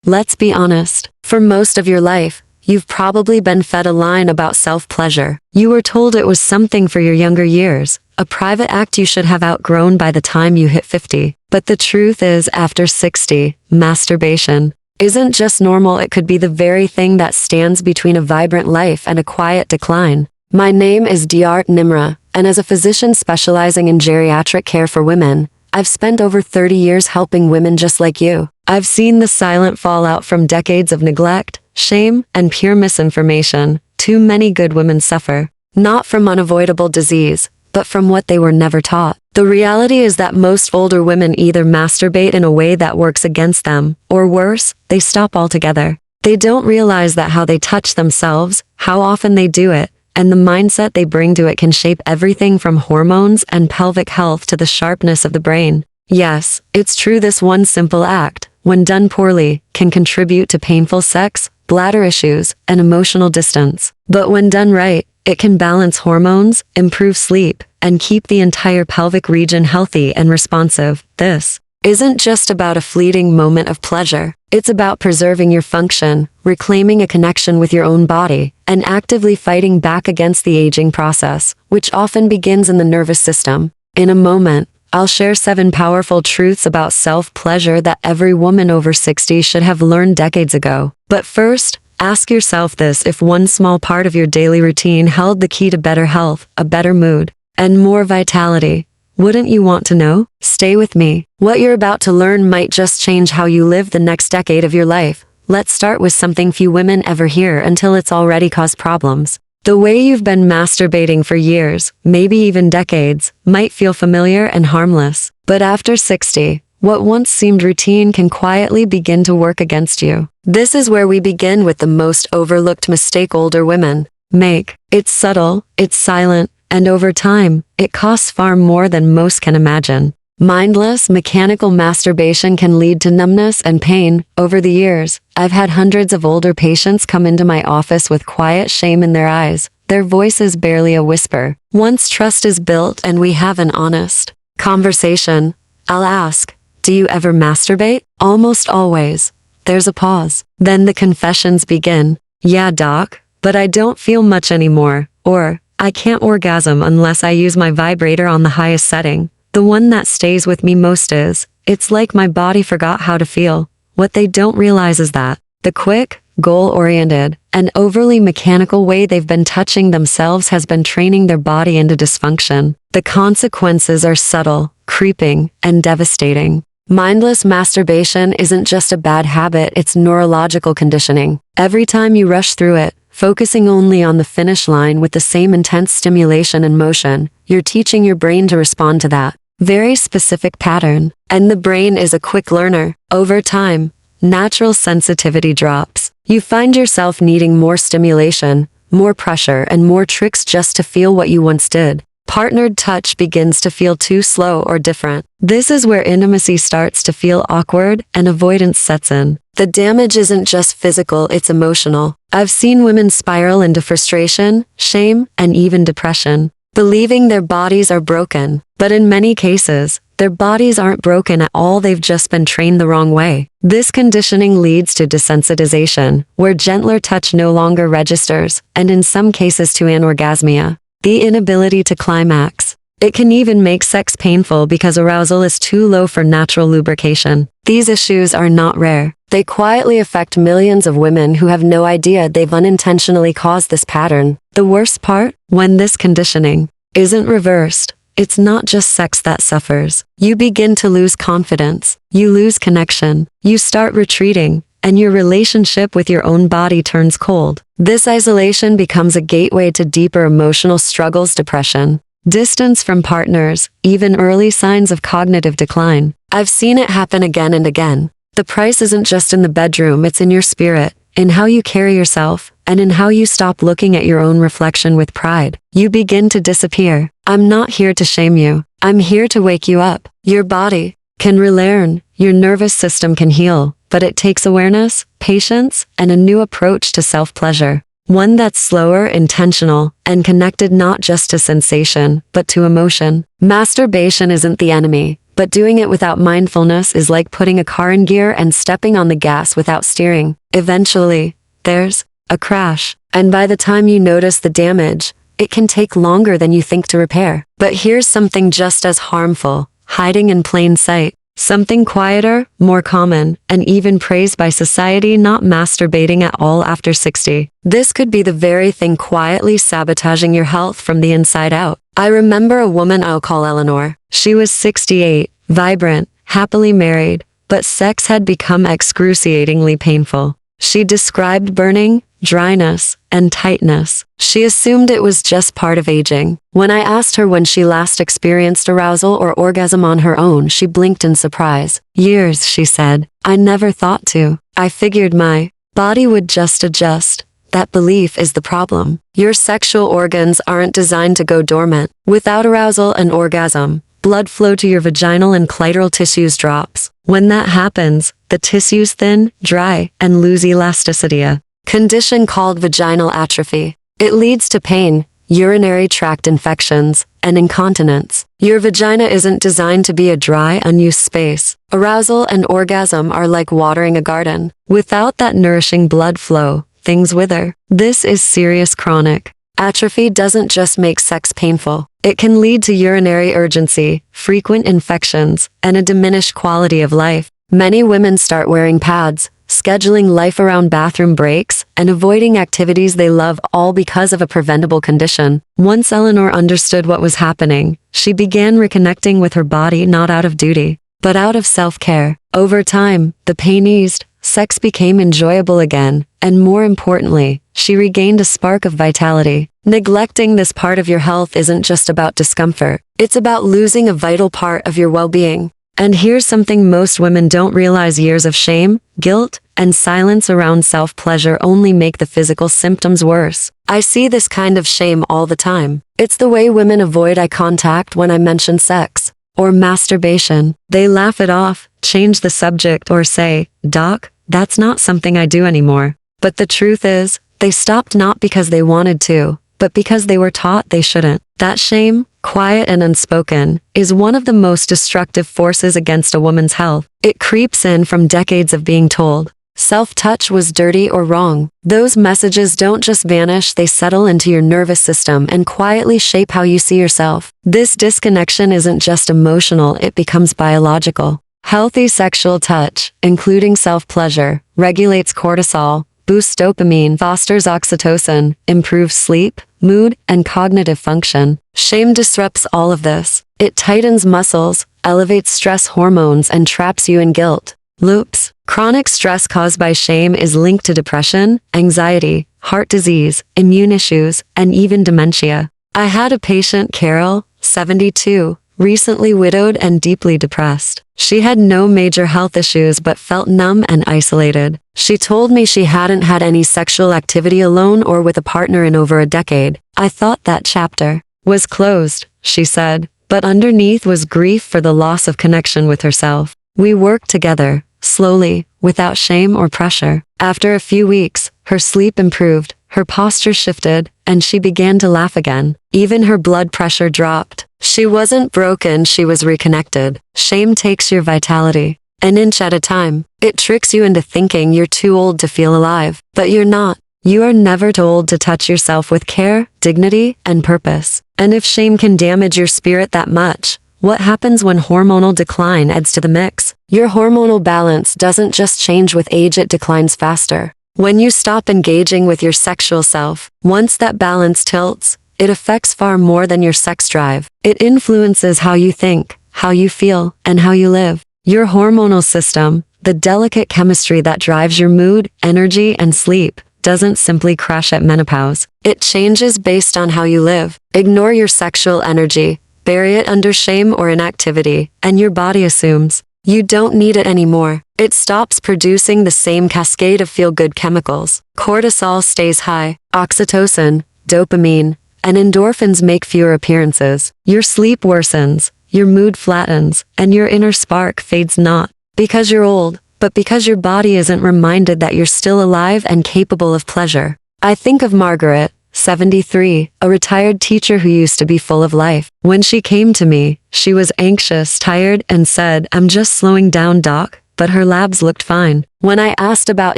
Let's be honest. For most of your life, you've probably been fed a line about self-pleasure. You were told it was something for your younger years, a private act you should have outgrown by the time you hit 50. But the truth is, after 60, masturbation isn't just normal, it could be the very thing that stands between a vibrant life and a quiet decline. My name is Dr. Nimra, and as a physician specializing in geriatric care for women, I've spent over 30 years helping women just like you. I've seen the silent fallout from decades of neglect, shame, and pure misinformation. Too many good women suffer, not from unavoidable disease, but from what they were never taught. The reality is that most older women either masturbate in a way that works against them, or worse, they stop altogether. They don't realize that how they touch themselves, how often they do it, and the mindset they bring to it can shape everything from hormones and pelvic health to the sharpness of the brain. Yes, it's true, this one simple act, when done poorly, can contribute to painful sex, bladder issues, and emotional distance. But when done right, it can balance hormones, improve sleep, and keep the entire pelvic region healthy and responsive. This isn't just about a fleeting moment of pleasure. It's about preserving your function, reclaiming a connection with your own body, and actively fighting back against the aging process, which often begins in the nervous system. In a moment, I'll share 7 powerful truths about self-pleasure that every woman over 60 should have learned decades ago. But first, ask yourself this: if one small part of your daily routine held the key to better health, a better mood, and more vitality, wouldn't you want to know? Stay with me. What you're about to learn might just change how you live the next decade of your life. Let's start with something few women ever hear until it's already caused problems. The way you've been masturbating for years, maybe even decades, might feel familiar and harmless. But after 60, what once seemed routine can quietly begin to work against you. This is where we begin with the most overlooked mistake older women make. It's subtle, it's silent, and over time, it costs far more than most can imagine. Mindless, mechanical masturbation can lead to numbness and pain. Over the years, I've had hundreds of older patients come into my office with quiet shame in their eyes, their voices barely a whisper. Once trust is built and we have an honest conversation, I'll ask, "Do you ever masturbate?" Almost always. There's a pause. Then the confessions begin. "Yeah, doc, but I don't feel much anymore," or "I can't orgasm unless I use my vibrator on the highest setting." The one that stays with me most is, "It's like my body forgot how to feel." What they don't realize is that the quick, goal-oriented, and overly mechanical way they've been touching themselves has been training their body into dysfunction. The consequences are subtle, creeping, and devastating. Mindless masturbation isn't just a bad habit, it's neurological conditioning. Every time you rush through it, focusing only on the finish line with the same intense stimulation and motion, you're teaching your brain to respond to that very specific pattern. And the brain is a quick learner. Over time, natural sensitivity drops. You find yourself needing more stimulation, more pressure, and more tricks just to feel what you once did. Partnered touch begins to feel too slow or different. This is where intimacy starts to feel awkward and avoidance sets in. The damage isn't just physical, it's emotional. I've seen women spiral into frustration, shame, and even depression, believing their bodies are broken. But in many cases, their bodies aren't broken at all, they've just been trained the wrong way. This conditioning leads to desensitization, where gentler touch no longer registers, and in some cases to anorgasmia, the inability to climax. It can even make sex painful because arousal is too low for natural lubrication. These issues are not rare. They quietly affect millions of women who have no idea they've unintentionally caused this pattern. The worst part? When this conditioning isn't reversed, it's not just sex that suffers. You begin to lose confidence. You lose connection. You start retreating, and your relationship with your own body turns cold. This isolation becomes a gateway to deeper emotional struggles, depression, distance from partners, even early signs of cognitive decline. I've seen it happen again and again. The price isn't just in the bedroom, it's in your spirit, in how you carry yourself, and in how you stop looking at your own reflection with pride. You begin to disappear. I'm not here to shame you. I'm here to wake you up. Your body can relearn, your nervous system can heal, but it takes awareness, patience, and a new approach to self-pleasure. One that's slower, intentional, and connected not just to sensation, but to emotion. Masturbation isn't the enemy. But doing it without mindfulness is like putting a car in gear and stepping on the gas without steering. Eventually, there's a crash. And by the time you notice the damage, it can take longer than you think to repair. But here's something just as harmful, hiding in plain sight. Something quieter, more common, and even praised by society: not masturbating at all after 60. This could be the very thing quietly sabotaging your health from the inside out. I remember a woman I'll call Eleanor. She was 68, vibrant, happily married, but sex had become excruciatingly painful. She described burning, dryness, and tightness. She assumed it was just part of aging. When I asked her when she last experienced arousal or orgasm on her own, she blinked in surprise. "Years," she said. "I never thought to. I figured my body would just adjust." That belief is the problem. Your sexual organs aren't designed to go dormant. Without arousal and orgasm, blood flow to your vaginal and clitoral tissues drops. When that happens, the tissues thin, dry, and lose elasticity, a condition called vaginal atrophy. It leads to pain, urinary tract infections, and incontinence. Your vagina isn't designed to be a dry, unused space. Arousal and orgasm are like watering a garden. Without that nourishing blood flow, things wither. This is serious chronic. Atrophy doesn't just make sex painful. It can lead to urinary urgency, frequent infections, and a diminished quality of life. Many women start wearing pads, scheduling life around bathroom breaks, and avoiding activities they love, all because of a preventable condition. Once Eleanor understood what was happening, she began reconnecting with her body, not out of duty, but out of self-care. Over time, the pain eased, sex became enjoyable again, and more importantly, she regained a spark of vitality. Neglecting this part of your health isn't just about discomfort. It's about losing a vital part of your well-being. And here's something most women don't realize: years of shame, guilt, and silence around self-pleasure only make the physical symptoms worse. I see this kind of shame all the time. It's the way women avoid eye contact when I mention sex or masturbation. They laugh it off, change the subject, or say, "Doc, that's not something I do anymore." But the truth is, they stopped not because they wanted to, but because they were taught they shouldn't. That shame, quiet and unspoken, is one of the most destructive forces against a woman's health. It creeps in from decades of being told self-touch was dirty or wrong. Those messages don't just vanish, they settle into your nervous system and quietly shape how you see yourself. This disconnection isn't just emotional, it becomes biological. Healthy sexual touch, including self-pleasure, regulates cortisol, boosts dopamine, fosters oxytocin, improves sleep, mood, and cognitive function. Shame disrupts all of this. It tightens muscles, elevates stress hormones, and traps you in guilt loops. Chronic stress caused by shame is linked to depression, anxiety, heart disease, immune issues, and even dementia. I had a patient, Carol, 72, recently widowed and deeply depressed. She had no major health issues but felt numb and isolated. She told me she hadn't had any sexual activity alone or with a partner in over a decade. "I thought that chapter was closed," she said, but underneath was grief for the loss of connection with herself. We worked together, slowly, without shame or pressure. After a few weeks, her sleep improved, her posture shifted, and she began to laugh again. Even her blood pressure dropped. She wasn't broken, she was reconnected. Shame takes your vitality an inch at a time. It tricks you into thinking you're too old to feel alive. But you're not. You are never too old to touch yourself with care, dignity, and purpose. And if shame can damage your spirit that much, what happens when hormonal decline adds to the mix? Your hormonal balance doesn't just change with age, it declines faster. When you stop engaging with your sexual self, once that balance tilts, it affects far more than your sex drive. It influences how you think, how you feel, and how you live. Your hormonal system, the delicate chemistry that drives your mood, energy, and sleep, doesn't simply crash at menopause. It changes based on how you live. Ignore your sexual energy, bury it under shame or inactivity, and your body assumes you don't need it anymore. It stops producing the same cascade of feel-good chemicals. Cortisol stays high, oxytocin, dopamine, and endorphins make fewer appearances. Your sleep worsens, your mood flattens, and your inner spark fades, not because you're old, but because your body isn't reminded that you're still alive and capable of pleasure. I think of Margaret, 73, a retired teacher who used to be full of life. When she came to me, she was anxious, tired, and said, "I'm just slowing down, doc," but her labs looked fine. When I asked about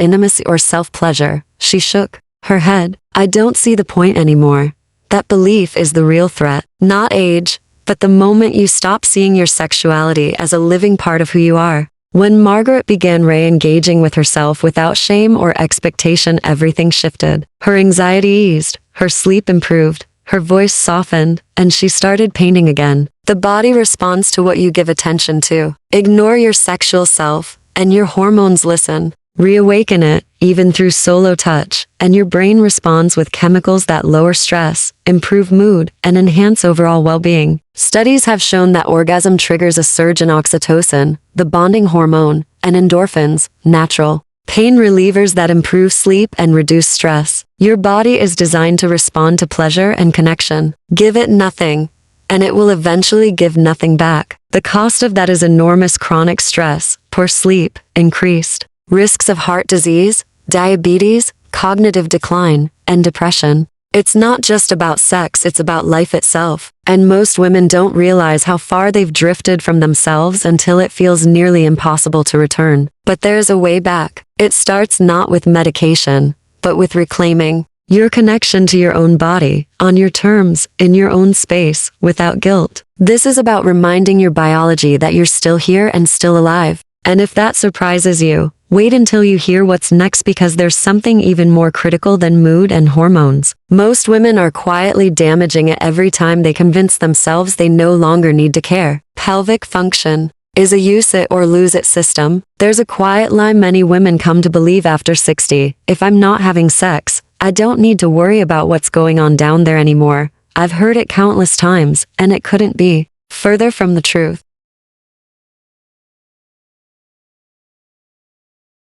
intimacy or self-pleasure, she shook her head. "I don't see the point anymore." That belief is the real threat, not age, but the moment you stop seeing your sexuality as a living part of who you are. When Margaret began re-engaging with herself without shame or expectation, everything shifted. Her anxiety eased, her sleep improved, her voice softened, and she started painting again. The body responds to what you give attention to. Ignore your sexual self, and your hormones listen. Reawaken it, even through solo touch, and your brain responds with chemicals that lower stress, improve mood, and enhance overall well-being. Studies have shown that orgasm triggers a surge in oxytocin, the bonding hormone, and endorphins, natural pain relievers that improve sleep and reduce stress. Your body is designed to respond to pleasure and connection. Give it nothing, and it will eventually give nothing back. The cost of that is enormous: chronic stress, poor sleep, increased risks of heart disease, diabetes, cognitive decline, and depression. It's not just about sex, it's about life itself. And most women don't realize how far they've drifted from themselves until it feels nearly impossible to return. But there's a way back. It starts not with medication, but with reclaiming your connection to your own body, on your terms, in your own space, without guilt. This is about reminding your biology that you're still here and still alive. And if that surprises you, wait until you hear what's next, because there's something even more critical than mood and hormones. Most women are quietly damaging it every time they convince themselves they no longer need to care. Pelvic function is a use it or lose it system. There's a quiet lie many women come to believe after 60. If I'm not having sex, I don't need to worry about what's going on down there anymore. I've heard it countless times, and it couldn't be further from the truth.